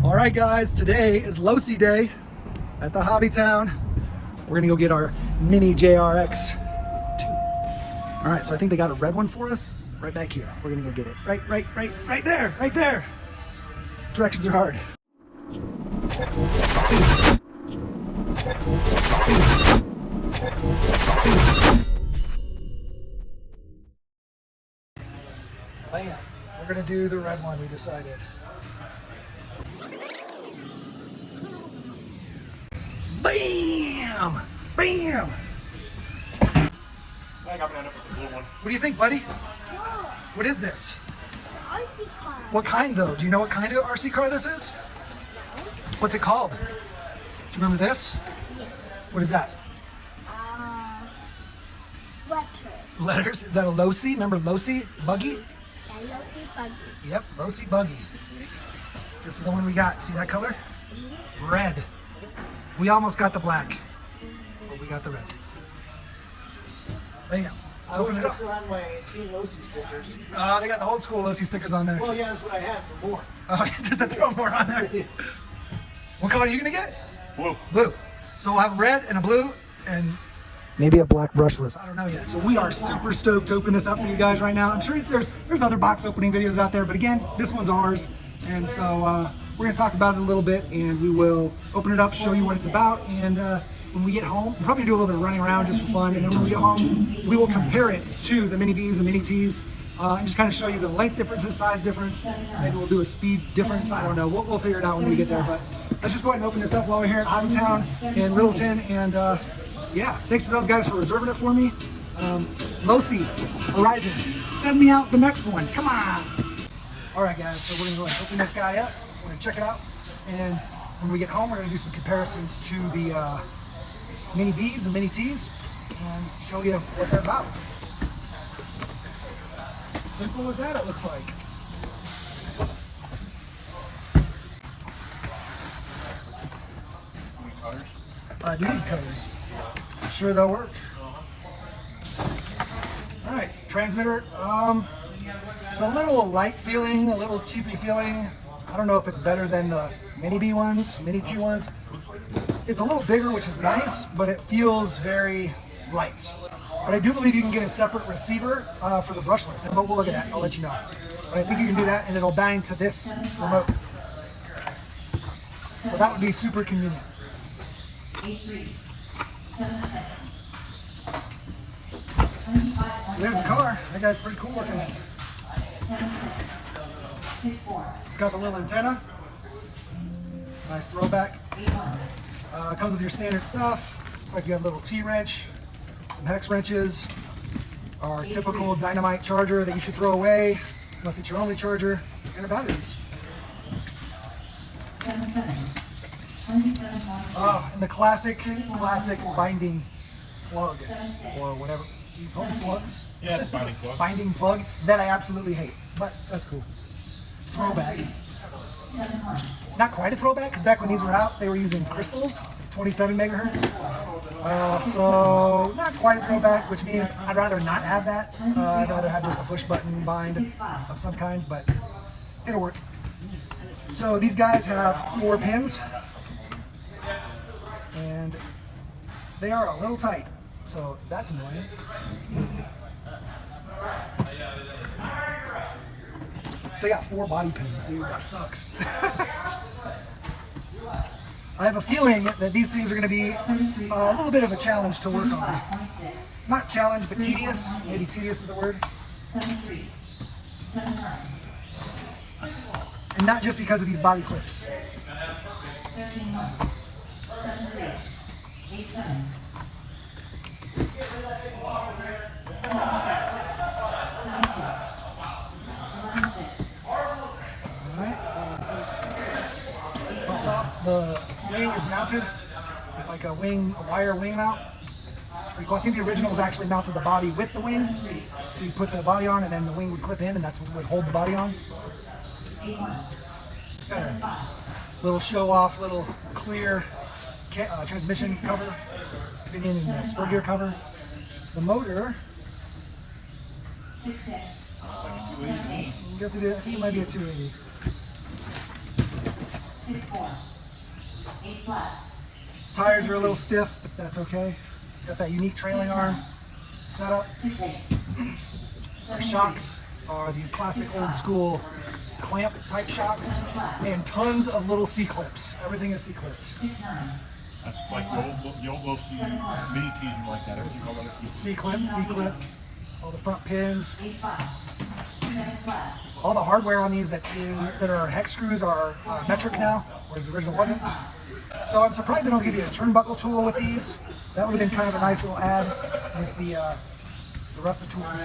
All right, guys, today is Losi Day at the Hobby Town. We're gonna go get our Mini JRX2. All right, so I think they got a red one for us right back here. We're gonna go get it. Right there. Directions are hard. Bam. We're gonna do the red one, we decided. Bam! Bam! I got banana with the blue one. What do you think, buddy? What is this? RC car. What kind, though? Do you know what kind of RC car this is? What's it called? Do you remember this? Yes. What is that? Letter. Letters? Is that a Losi? Remember Losi? Buggy? Yellow buggy. Yep, Losi Buggy. This is the one we got. See that color? Red. We almost got the black, but we got the red. Bam. Let's open it up. On my Team Losi stickers. They got the old school Losi stickers on there. Well, yeah, that's what I had for more. Oh, just to throw more on there. What color are you gonna get? Blue. Blue. So we'll have a red and a blue and maybe a black brushless. I don't know yet. So we are super stoked to open this up for you guys right now. I'm sure there's other box opening videos out there, but again, this one's ours. And so we're gonna talk about it a little bit, and we will open it up, show you what it's about, and when we get home, we'll probably do a little bit of running around just for fun, and then when we get home, we will compare it to the Mini Bs and Mini Ts, and just kind of show you the length differences, size difference. Maybe we'll do a speed difference. I don't know. We'll figure it out when we get there. But let's just go ahead and open this up while we're here at Hobby Town in Littleton. And yeah, thanks to those guys for reserving it for me. Losi, Horizon, send me out the next one. Come on. All right, guys. So we're gonna go ahead and open this guy up. We're gonna check it out, and when we get home, we're gonna do some comparisons to the Mini Bs and Mini Ts, and show you what they're about. Simple as that, it looks like. I do need colors. Sure they'll work. All right, transmitter. It's a little light feeling, a little cheapy feeling. I don't know if it's better than the Mini B ones, Mini T ones. It's a little bigger, which is nice, but it feels very light. But I do believe you can get a separate receiver for the brushless, but we'll look at that. I'll let you know. But I think you can do that, and it'll bind to this remote. So that would be super convenient. So there's the car. That guy's pretty cool looking. It's got the little antenna. Nice throwback. Comes with your standard stuff. Looks like you have a little T-wrench, some hex wrenches, our typical dynamite charger that you should throw away unless it's your only charger, and the batteries. Oh, and the classic binding plug, or whatever you call it, plugs. Yeah, it's binding plug. Binding plug that I absolutely hate, but that's cool. Throwback. Not quite a throwback, because back when these were out, they were using crystals, 27 megahertz. So not quite a throwback, which means I'd rather not have that. I'd rather have just a push button bind of some kind, but it'll work. So these guys have 4 pins, and they are a little tight, so that's annoying. They got 4 body pins, dude, that sucks. I have a feeling that these things are going to be a little bit of a challenge to work on. Not challenge, but tedious. Maybe tedious is the word. And not just because of these body clips. The wing is mounted with like a wire wing mount. It's pretty cool. I think the original was actually mounted the body with the wing. So you put the body on and then the wing would clip in, and that's what would hold the body on. Got a little show off, little clear transmission cover, pinion and spur gear cover. The motor, I think it might be a 280. Tires are a little stiff, but that's okay. Got that unique trailing arm setup. Our shocks are the classic old school clamp type shocks and tons of little C-clips. Everything is C-clips. That's like the old low C mini T's and like that. Everything all over. C-clip, C-clip, all the front pins. All the hardware on these that are hex screws are metric now, whereas the original wasn't. So I'm surprised they don't give you a turnbuckle tool with these. That would have been kind of a nice little add with the rest of the tools.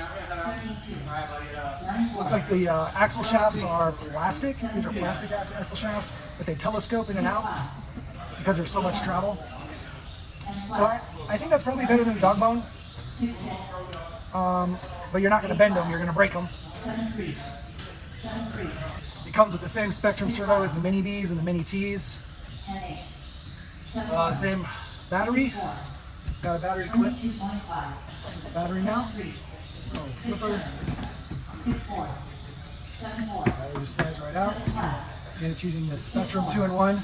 Looks like the axle shafts are plastic. These are plastic axle shafts, but they telescope in and out because there's so much travel. So I think that's probably better than a dog bone. But you're not going to bend them, you're going to break them. It comes with the same Spectrum servo as the Mini V's and the Mini T's. Same battery. Got a battery clip. Battery now. Oh, flipper. Battery just slides right out. And it's using the Spectrum 2-in-1.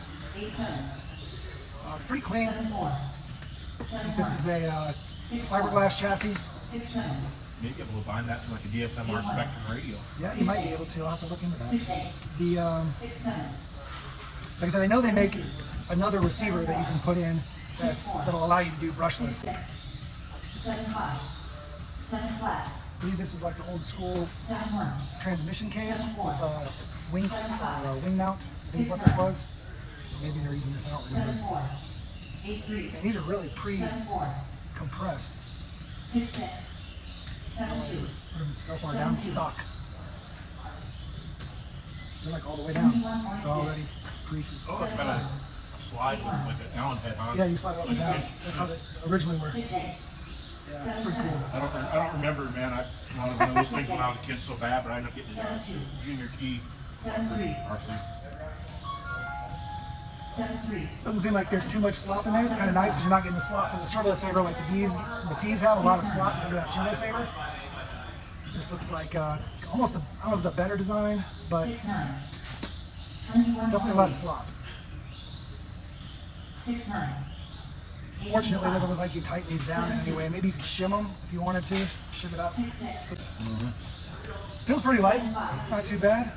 It's pretty clean. I think this is a fiberglass chassis. Maybe able to bind that to like a DSMR Spectrum radio. Yeah, you might be able to. I'll have to look into that. The like I said, I know they make another receiver that you can put in that'll allow you to do brushless. I believe this is like the old school transmission case with wing mount. I think what this was. Maybe they're using this. I don't remember. And these are really pre-compressed. Put them so far down stock. They're like all the way down. They're already pre. Oh, it's got a slide with like an Allen head on. Yeah, you slide it up and down. That's how they originally were. Yeah, it's pretty cool. I don't remember, man. I wanted to know those things when I was a kid so bad, but I ended up getting a junior key RC. Doesn't seem like there's too much slop in there. It's kind of nice because you're not getting the slop from the servo saver like the B's. The T's have a lot of slop because of that servo saver. This looks like it's almost I don't know if it's a better design, but definitely less slop. Fortunately, it doesn't look like you tighten these down in any way. Maybe you could shim them if you wanted to. Shim it up. Feels pretty light. Not too bad.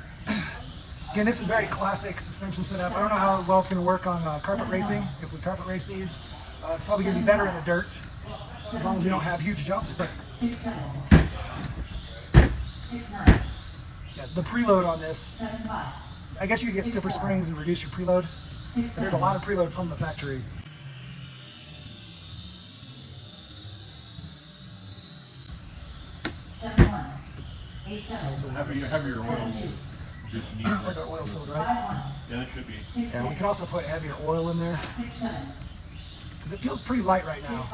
Again, this is very classic suspension setup. I don't know how well it's going to work on carpet racing. If we carpet race these, it's probably going to be better in the dirt, as long as we don't have huge jumps. But yeah, the preload on this, I guess you could get stiffer springs and reduce your preload. But there's a lot of preload from the factory. Heavier oil. Like our oil filled, right? Yeah, that should be. Yeah, we can also put heavier oil in there because it feels pretty light right now.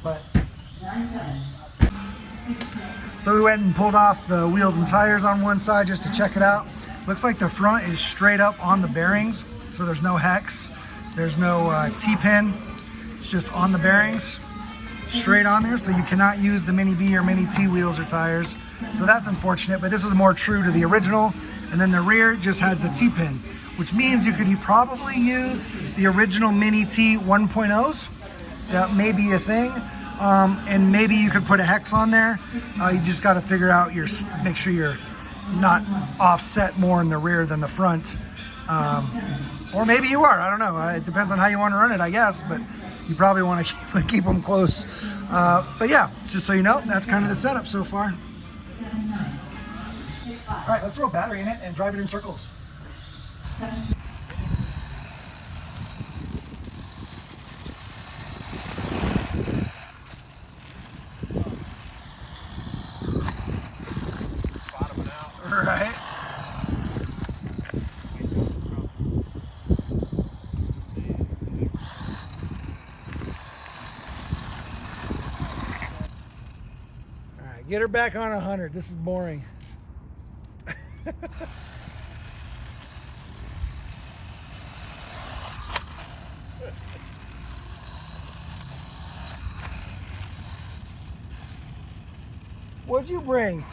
But so we went and pulled off the wheels and tires on one side just to check it out. Looks like the front is straight up on the bearings, so there's no hex, there's no T-pin. It's just on the bearings, straight on there. So you cannot use the Mini B or Mini T wheels or tires. So that's unfortunate, but this is more true to the original. And then the rear just has the T-pin, which means you could probably use the original Mini T 1.0s. That may be a thing. And maybe you could put a hex on there. You just got to figure out make sure you're not offset more in the rear than the front. Or maybe you are, I don't know. It depends on how you want to run it, I guess, but you probably want to keep them close. But yeah, just so you know, that's kind of the setup so far. All right, let's throw a battery in it and drive it in circles. Bottoming out. Right. All right, get her back on 100. This is boring. What'd you bring?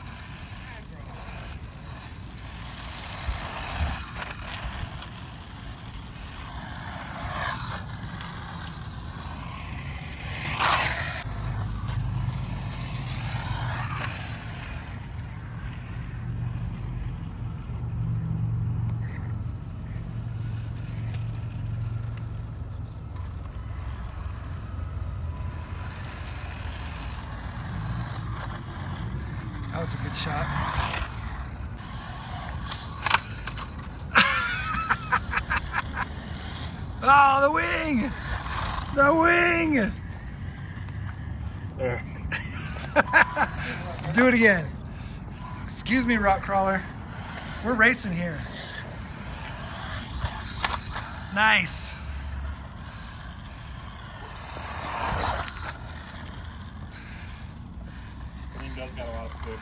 was a good shot. Oh, the wing! The wing! There. Let's do it again. Excuse me, rock crawler. We're racing here. Nice. Wing does got a lot of good.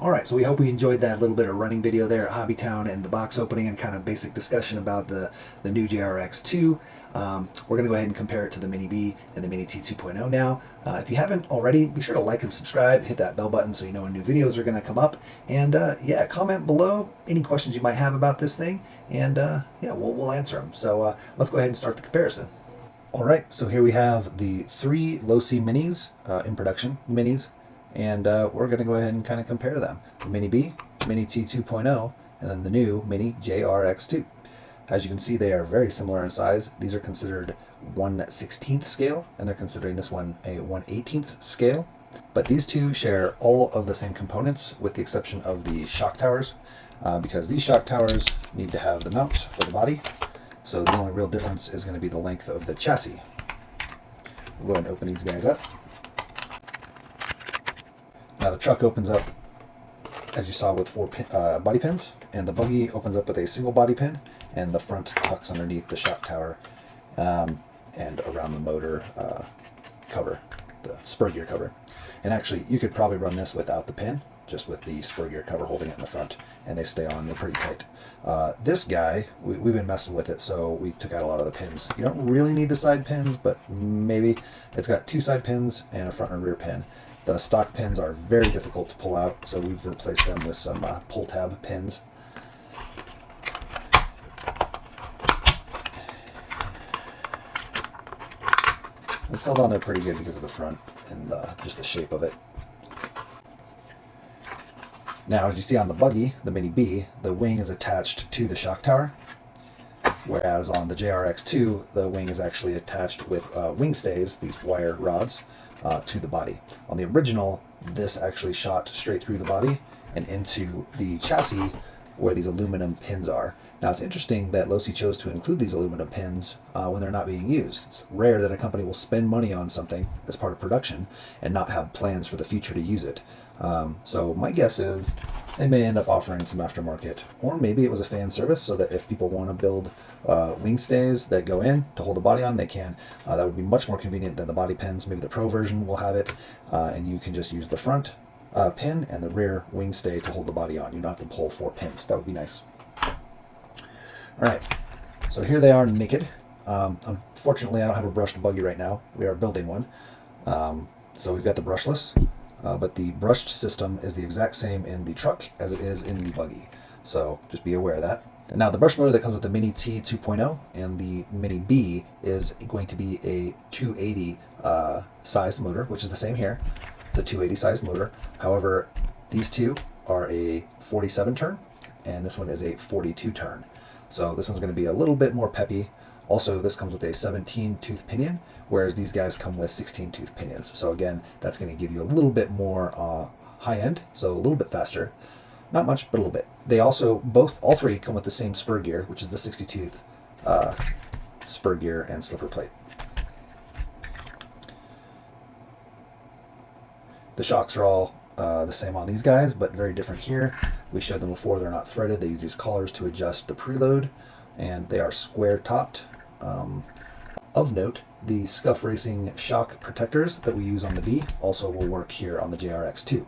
Alright, so we hope we enjoyed that little bit of running video there at Hobbytown and the box opening and kind of basic discussion about the new JRX2. We're going to go ahead and compare it to the Mini B and the Mini T2.0 now. If you haven't already, be sure to like and subscribe, hit that bell button so you know when new videos are going to come up. And yeah, comment below any questions you might have about this thing, and yeah, we'll answer them. So let's go ahead and start the comparison. Alright, so here we have the 3 low-C minis in production, minis. And we're going to go ahead and kind of compare them. The Mini B, Mini T2.0, and then the new Mini JRX2. As you can see, they are very similar in size. These are considered 1/16th scale, and they're considering this one a 1/18th scale. But these two share all of the same components with the exception of the shock towers, because these shock towers need to have the mounts for the body. So the only real difference is going to be the length of the chassis. We'll go ahead and open these guys up. Now the truck opens up, as you saw, with 4 body pins, and the buggy opens up with a single body pin, and the front tucks underneath the shock tower and around the motor cover, the spur gear cover. And actually, you could probably run this without the pin, just with the spur gear cover holding it in the front, and they stay on pretty tight. This guy, we've been messing with it, so we took out a lot of the pins. You don't really need the side pins, but maybe. It's got 2 side pins and a front and rear pin. The stock pins are very difficult to pull out, so we've replaced them with some pull tab pins. It's held on there pretty good because of the front and just the shape of it. Now, as you see on the buggy, the Mini B, the wing is attached to the shock tower, whereas on the JRX2, the wing is actually attached with wing stays, these wire rods, to the body. On the original, this actually shot straight through the body and into the chassis where these aluminum pins are. Now it's interesting that Losi chose to include these aluminum pins when they're not being used. It's rare that a company will spend money on something as part of production and not have plans for the future to use it. So my guess is they may end up offering some aftermarket, or maybe it was a fan service so that if people want to build wing stays that go in to hold the body on, they can. That would be much more convenient than the body pins. Maybe the Pro version will have it, and you can just use the front pin and the rear wing stay to hold the body on. You don't have to pull 4 pins. That would be nice. Alright, so here they are naked. Unfortunately, I don't have a brushed buggy right now. We are building one. So we've got the brushless. But the brushed system is the exact same in the truck as it is in the buggy. So just be aware of that. Now the brush motor that comes with the Mini T2.0 and the Mini B is going to be a 280 sized motor, which is the same here. It's a 280 sized motor. However, these two are a 47 turn and this one is a 42 turn. So this one's going to be a little bit more peppy. Also, this comes with a 17 tooth pinion, whereas these guys come with 16 tooth pinions. So again, that's going to give you a little bit more high end, so a little bit faster. Not much, but a little bit. They also, all 3 come with the same spur gear, which is the 60 tooth spur gear and slipper plate. The shocks are all the same on these guys, but very different here. We showed them before, they're not threaded. They use these collars to adjust the preload, and they are square topped. Of note, the Scuff Racing shock protectors that we use on the B also will work here on the JRX2.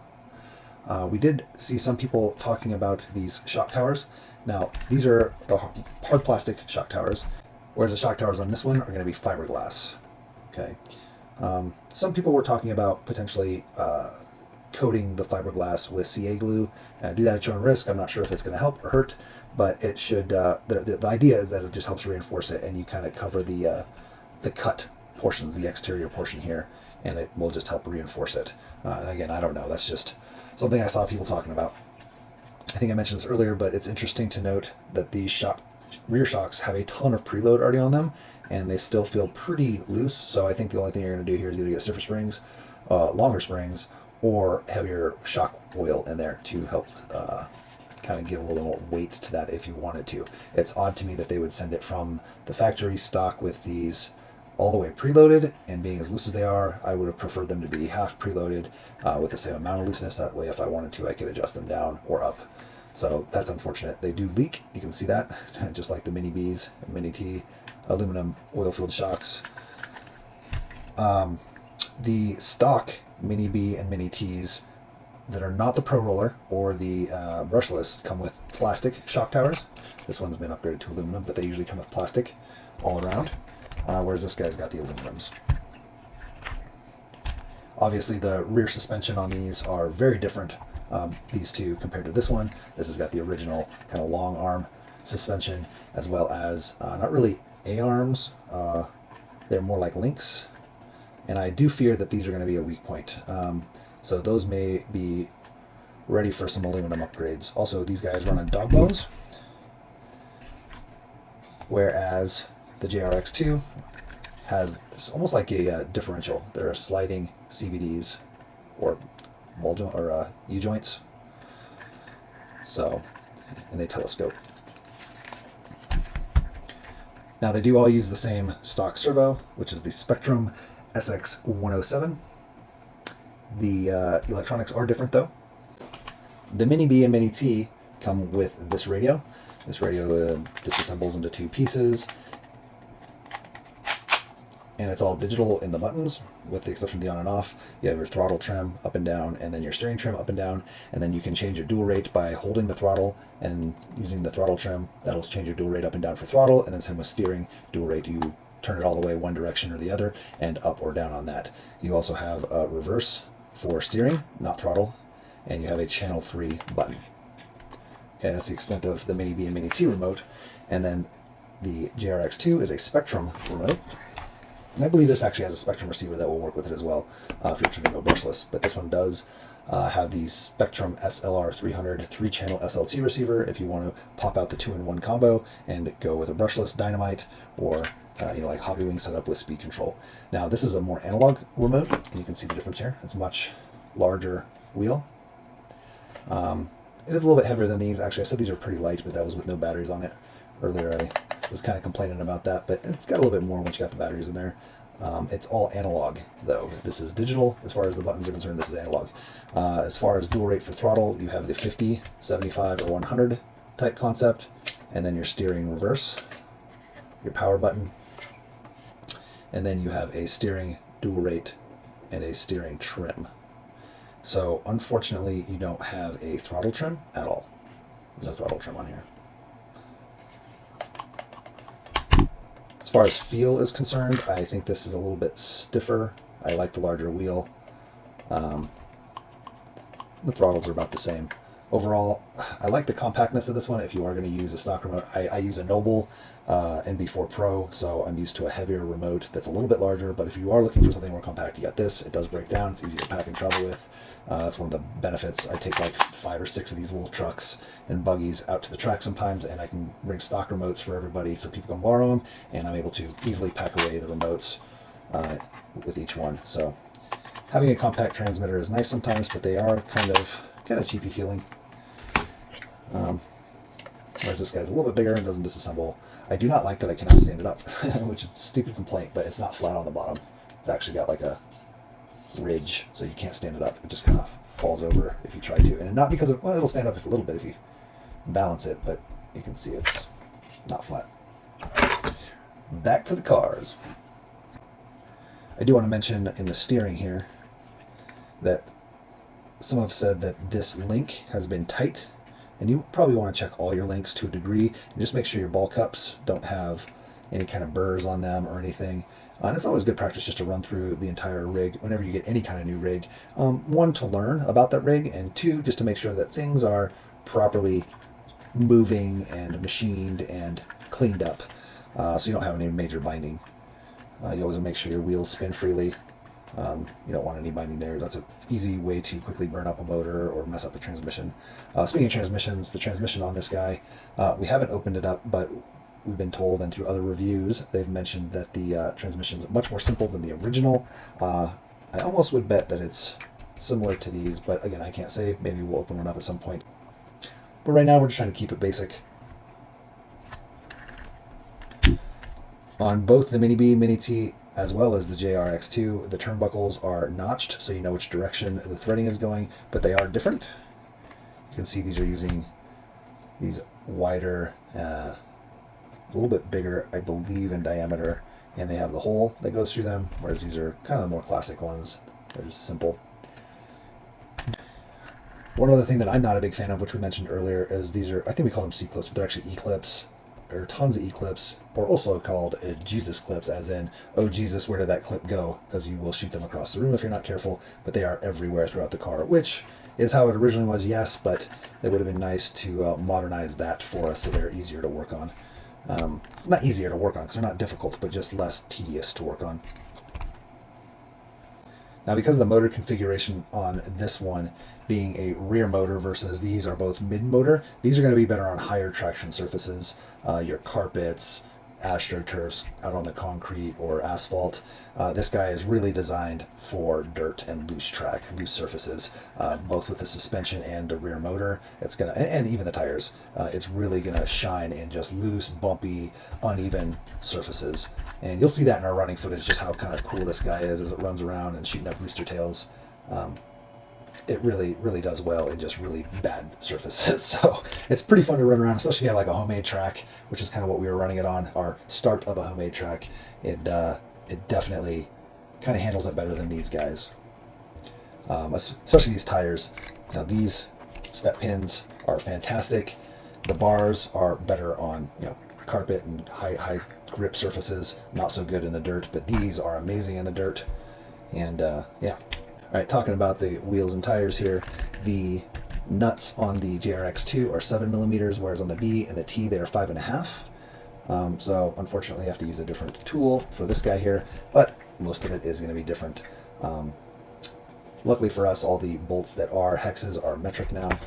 We did see some people talking about these shock towers. Now, these are the hard plastic shock towers, whereas the shock towers on this one are going to be fiberglass. Okay. Some people were talking about potentially coating the fiberglass with CA glue. Do that at your own risk. I'm not sure if it's going to help or hurt, but it should. The idea is that it just helps reinforce it, and you kind of cover the cut portions, the exterior portion here, and it will just help reinforce it. And again, I don't know. That's just something I saw people talking about. I think I mentioned this earlier, but it's interesting to note that these shock rear shocks have a ton of preload already on them, and they still feel pretty loose. So I think the only thing you're going to do here is either get stiffer springs, longer springs, or heavier shock oil in there to help kind of give a little more weight to that if you wanted to. It's odd to me that they would send it from the factory stock with these all the way preloaded and being as loose as they are. I would have preferred them to be half preloaded with the same amount of looseness. That way, if I wanted to, I could adjust them down or up. So that's unfortunate. They do leak. You can see that, just like the Mini Bs and Mini T, aluminum oil-filled shocks. The stock Mini B and Mini Ts that are not the Pro Roller or the brushless come with plastic shock towers. This one's been upgraded to aluminum, but they usually come with plastic all around, whereas this guy's got the aluminums. Obviously, the rear suspension on these are very different, these two compared to this one. This has got the original kind of long arm suspension, as well as not really A-arms, they're more like links, and I do fear that these are going to be a weak point. So those may be ready for some aluminum upgrades. Also, these guys run on dog bones, whereas the JRX2 has, it's almost like a differential. There are sliding CVDs or ball joint or U-joints. So, and they telescope. Now they do all use the same stock servo, which is the Spectrum SX107. The electronics are different though. The Mini B and Mini T come with this radio. This radio disassembles into two pieces, and it's all digital in the buttons, with the exception of the on and off. You have your throttle trim up and down, and then your steering trim up and down, and then you can change your dual rate by holding the throttle and using the throttle trim. That'll change your dual rate up and down for throttle, and then same with steering. Dual rate, you turn it all the way one direction or the other, and up or down on that. You also have a reverse for steering, not throttle, and you have a channel 3 button. Okay, that's the extent of the Mini B and Mini T remote. And then the JRX2 is a Spectrum remote. And I believe this actually has a Spectrum receiver that will work with it as well if you're trying to go brushless. But this one does have the Spectrum SLR300 3-channel SLT receiver if you want to pop out the 2-in-1 combo and go with a brushless Dynamite or like Hobby Wing setup with speed control. Now this is a more analog remote, and you can see the difference here. It's a much larger wheel. It is a little bit heavier than these. Actually, I said these are pretty light, but that was with no batteries on it. Earlier I was kind of complaining about that, but it's got a little bit more once you got the batteries in there. It's all analog though. This is digital as far as the buttons are concerned. This is analog. As far as dual rate for throttle, you have the 50, 75, or 100 type concept, and then your steering reverse, your power button, and then you have a steering dual rate and a steering trim. So unfortunately, you don't have a throttle trim at all. No throttle trim on here. As far as feel is concerned, I think this is a little bit stiffer. I like the larger wheel. The throttles are about the same. Overall, I like the compactness of this one. If you are going to use a stock remote, I use a Noble NB4 Pro, so I'm used to a heavier remote that's a little bit larger. But if you are looking for something more compact, you got this. It does break down. It's easy to pack and travel with. That's one of the benefits. I take like 5 or 6 of these little trucks and buggies out to the track sometimes, and I can bring stock remotes for everybody so people can borrow them, and I'm able to easily pack away the remotes with each one. So having a compact transmitter is nice sometimes, but they are kind of cheapy feeling. Whereas this guy's a little bit bigger and doesn't disassemble. I do not like that I cannot stand it up, which is a stupid complaint, but it's not flat on the bottom. It's actually got like a ridge, so you can't stand it up. It just kind of falls over if you try to. And not because of, well, it'll stand up a little bit if you balance it, but you can see it's not flat. Back to the cars. I do want to mention in the steering here that some have said that this link has been tight, and you probably want to check all your links to a degree and just make sure your ball cups don't have any kind of burrs on them or anything. And it's always good practice just to run through the entire rig whenever you get any kind of new rig. 1, to learn about that rig, and 2, just to make sure that things are properly moving and machined and cleaned up, so you don't have any major binding. You always make sure your wheels spin freely. You don't want any binding there. That's an easy way to quickly burn up a motor or mess up a transmission. Speaking of transmissions, the transmission on this guy, we haven't opened it up, but we've been told, and through other reviews, they've mentioned that the transmission is much more simple than the original. I almost would bet that it's similar to these, but again, I can't say. Maybe we'll open one up at some point. But right now, we're just trying to keep it basic. On both the Mini B, Mini T, as well as the JRX2, the turnbuckles are notched, so you know which direction the threading is going, but they are different. You can see these are using these wider, a little bit bigger, I believe, in diameter, and they have the hole that goes through them, whereas these are kind of the more classic ones. They're just simple. One other thing that I'm not a big fan of, which we mentioned earlier, is these are, I think we call them C-clips, but they're actually E-clips. There are tons of E-clips, or also called Jesus clips, as in, oh Jesus, where did that clip go? Because you will shoot them across the room if you're not careful, but they are everywhere throughout the car, which is how it originally was, yes, but it would have been nice to modernize that for us so they're easier to work on. Not easier to work on, because they're not difficult, but just less tedious to work on. Now, because of the motor configuration on this one being a rear motor versus these are both mid-motor, these are going to be better on higher traction surfaces, your carpets, astroturfs out on the concrete or asphalt. This guy is really designed for dirt and loose track, loose surfaces, both with the suspension and the rear motor. It's gonna, and even the tires, it's really gonna shine in just loose, bumpy, uneven surfaces. And you'll see that in our running footage, just how kind of cool this guy is as it runs around and shooting up booster tails. It really does well in just really bad surfaces. So it's pretty fun to run around, especially if you have like a homemade track, which is kind of what we were running it on, our start of a homemade track. It definitely kind of handles it better than these guys, especially these tires. Now these step pins are fantastic. The bars are better on, you know, carpet and high grip surfaces, not so good in the dirt, but these are amazing in the dirt. And yeah. All right, talking about the wheels and tires here, the nuts on the JRX2 are 7mm, whereas on the B and the T they are 5.5. So unfortunately, I have to use a different tool for this guy here, but most of it is going to be different. Luckily for us, all the bolts that are hexes are metric now,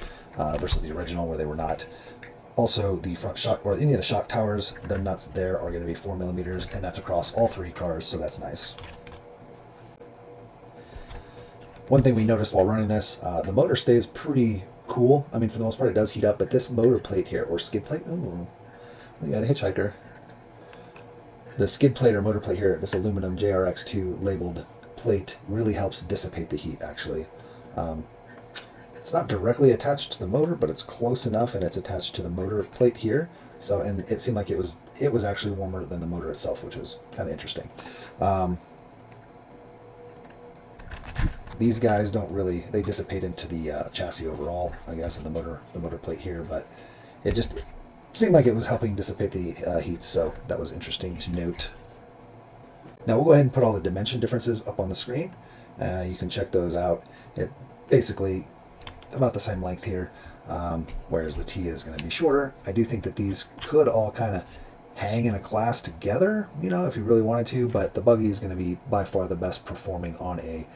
versus the original where they were not. Also, the front shock, or any of the shock towers, the nuts there are going to be 4mm, and that's across all three cars, so that's nice. One thing we noticed while running this, the motor stays pretty cool. I mean, for the most part, it does heat up, but this motor plate here, or skid plate, ooh, we got a hitchhiker. The skid plate or motor plate here, this aluminum JRX2 labeled plate, really helps dissipate the heat, actually. It's not directly attached to the motor, but it's close enough, and it's attached to the motor plate here. So, and it seemed like it was actually warmer than the motor itself, which was kind of interesting. These guys don't really, they dissipate into the chassis overall, I guess, in the motor plate here, but it just seemed like it was helping dissipate the heat, so that was interesting to note. Now we'll go ahead and put all the dimension differences up on the screen. You can check those out. It basically about the same length here, whereas the T is going to be shorter. I do think that these could all kind of hang in a class together, you know, if you really wanted to, but the buggy is going to be by far the best performing on a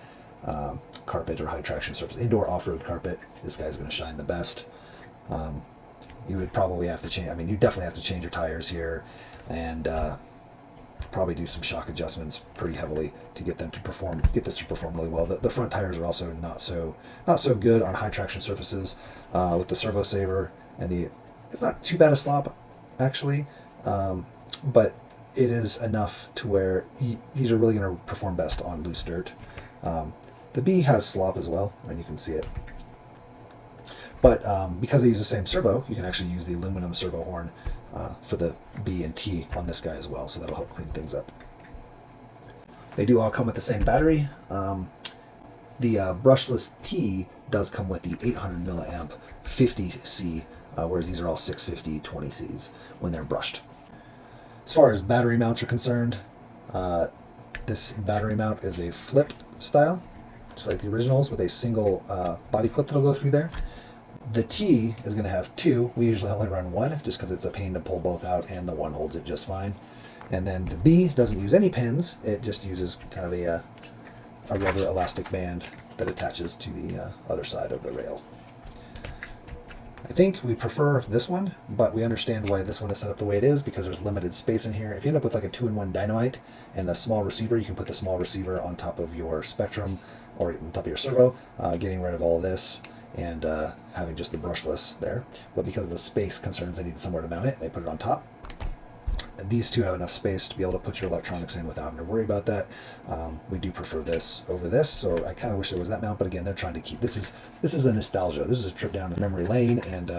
carpet or high traction surface. Indoor off-road carpet, this guy's going to shine the best. You would probably have to change, I mean, you definitely have to change your tires here, and probably do some shock adjustments pretty heavily to get them to perform, get this to perform really well. The front tires are also not so good on high traction surfaces, with the servo saver and it's not too bad a slop actually, but it is enough to where these are really going to perform best on loose dirt. The B has slop as well, and you can see it. But because they use the same servo, you can actually use the aluminum servo horn for the B and T on this guy as well, so that'll help clean things up. They do all come with the same battery. The brushless T does come with the 800 milliamp 50C, whereas these are all 650 20Cs when they're brushed. As far as battery mounts are concerned, this battery mount is a flip style, just like the originals, with a single body clip that'll go through there. The T is going to have two. We usually only run one, just because it's a pain to pull both out, and the one holds it just fine. And then the B doesn't use any pins. It just uses kind of a rubber elastic band that attaches to the other side of the rail. I think we prefer this one, but we understand why this one is set up the way it is because there's limited space in here. If you end up with like a 2-in-1 dynamite and a small receiver, you can put the small receiver on top of your Spectrum or on top of your servo, getting rid of all of this and having just the brushless there. But because of the space concerns, they need somewhere to mount it. They put it on top. These two have enough space to be able to put your electronics in without having to worry about that. We do prefer this over this, so I kind of wish there was that mount, but again, they're trying to keep, this is a nostalgia. This is a trip down memory lane, and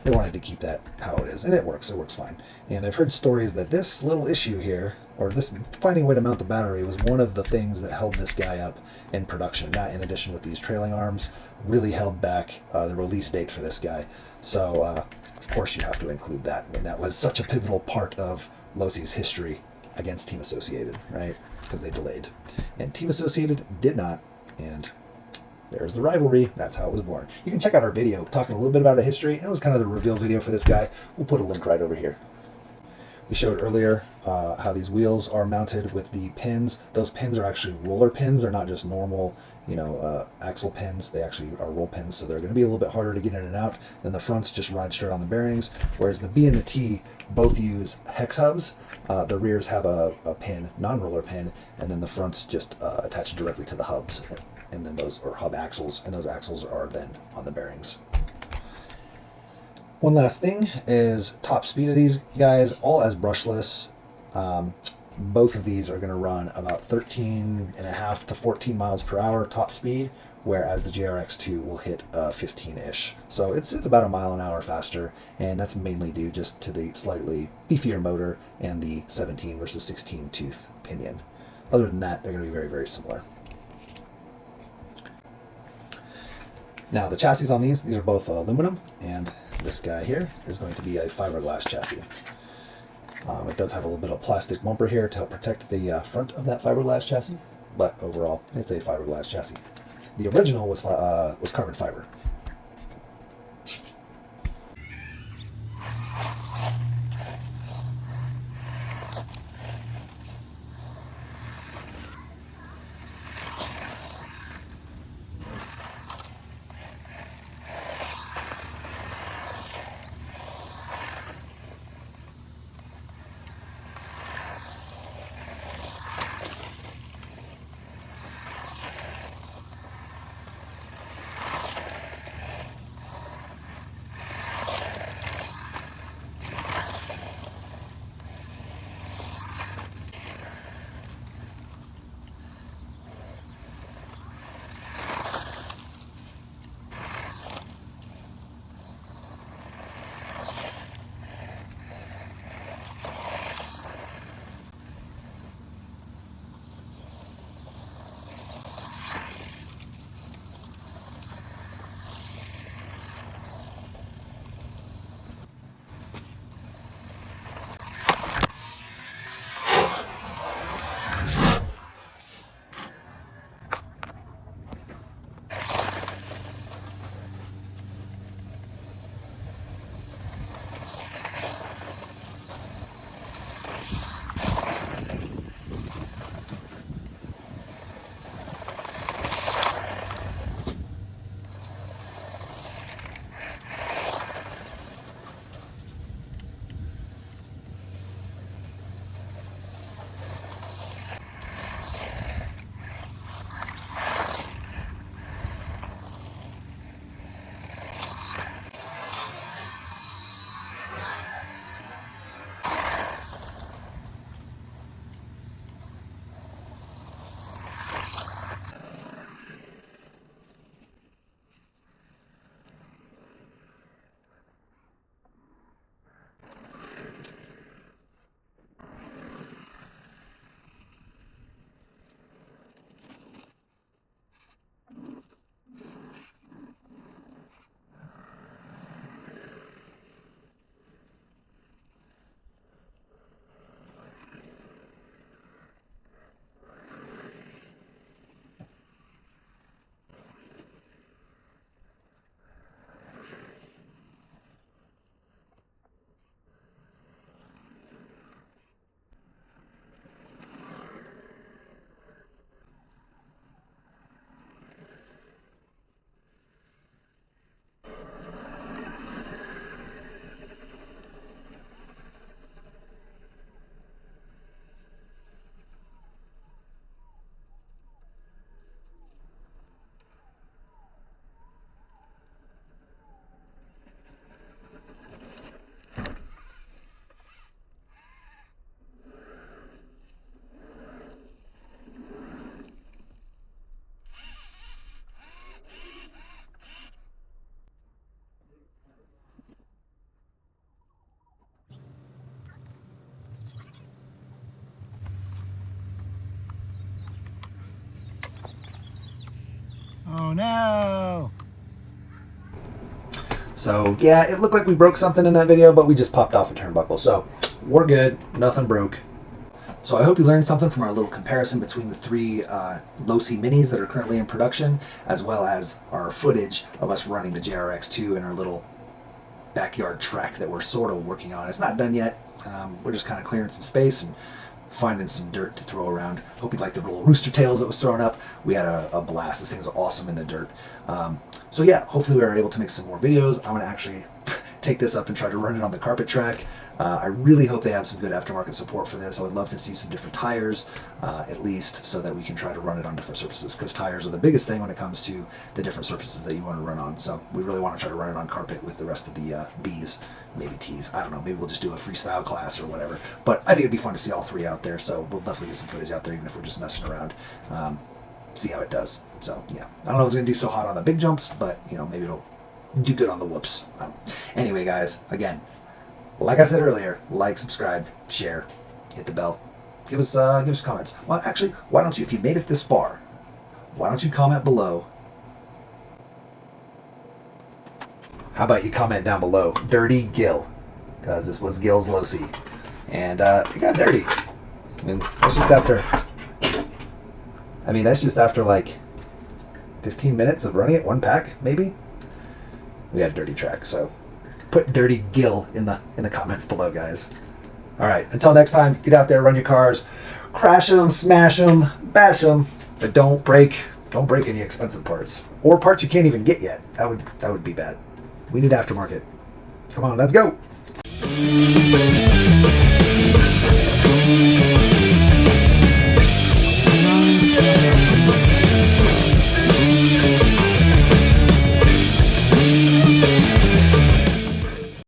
they wanted to keep that how it is, and it works fine. And I've heard stories that this little issue here, or this finding a way to mount the battery, was one of the things that held this guy up in production. That, in addition with these trailing arms, really held back the release date for this guy. So, of course, you have to include that. I mean, that was such a pivotal part of Losey's history against Team Associated, right? Because they delayed. And Team Associated did not, and there's the rivalry. That's how it was born. You can check out our video talking a little bit about the history. It was kind of the reveal video for this guy. We'll put a link right over here. We showed earlier how these wheels are mounted with the pins. Those pins are actually roller pins. They're not just normal, axle pins. They actually are roll pins, so they're going to be a little bit harder to get in and out. Then the fronts just ride straight on the bearings, whereas the B and the T both use hex hubs. The rears have a pin, non-roller pin, and then the fronts just attach directly to the hubs, and then those are hub axles, and those axles are then on the bearings. One last thing is top speed of these guys, all as brushless. Both of these are going to run about 13.5 to 14 miles per hour top speed, whereas the JRX2 will hit 15-ish. So it's about a mile an hour faster, and that's mainly due just to the slightly beefier motor and the 17 versus 16 tooth pinion. Other than that, they're going to be very, very similar. Now the chassis on these are both aluminum, and this guy here is going to be a fiberglass chassis. It does have a little bit of plastic bumper here to help protect the front of that fiberglass chassis, but overall it's a fiberglass chassis. The original was carbon fiber. Oh no! So yeah, it looked like we broke something in that video, but we just popped off a turnbuckle. So we're good, nothing broke. So I hope you learned something from our little comparison between the three low-C minis that are currently in production, as well as our footage of us running the JRX2 in our little backyard track that we're sort of working on. It's not done yet. We're just kind of clearing some space and finding some dirt to throw around. Hope you liked the little rooster tails that was thrown up. We had a blast. This thing is awesome in the dirt. So yeah, hopefully we are able to make some more videos. I'm going to actually take this up and try to run it on the carpet track. I really hope they have some good aftermarket support for this. I would love to see some different tires, at least, so that we can try to run it on different surfaces, because tires are the biggest thing when it comes to the different surfaces that you want to run on. So we really want to try to run it on carpet with the rest of the Bs, maybe Ts. I don't know, maybe we'll just do a freestyle class or whatever. But I think it'd be fun to see all three out there, so we'll definitely get some footage out there, even if we're just messing around. See how it does. So yeah, I don't know if it's going to do so hot on the big jumps, but you know, maybe it'll do good on the whoops. Anyway, guys, again, like I said earlier, like, subscribe, share, hit the bell, give us comments. Well, actually, why don't you, if you made it this far, why don't you comment below? How about you comment down below, Dirty Gil, because this was Gil's low-C, and it got dirty. I mean, that's just after. That's just after like 15 minutes of running it, one pack maybe. We had a dirty track, so put Dirty Gil in the comments below, guys. All right, until next time, get out there, run your cars, crash them, smash them, bash them, but don't break any expensive parts or parts you can't even get yet. That would be bad. We need aftermarket. Come on, let's go.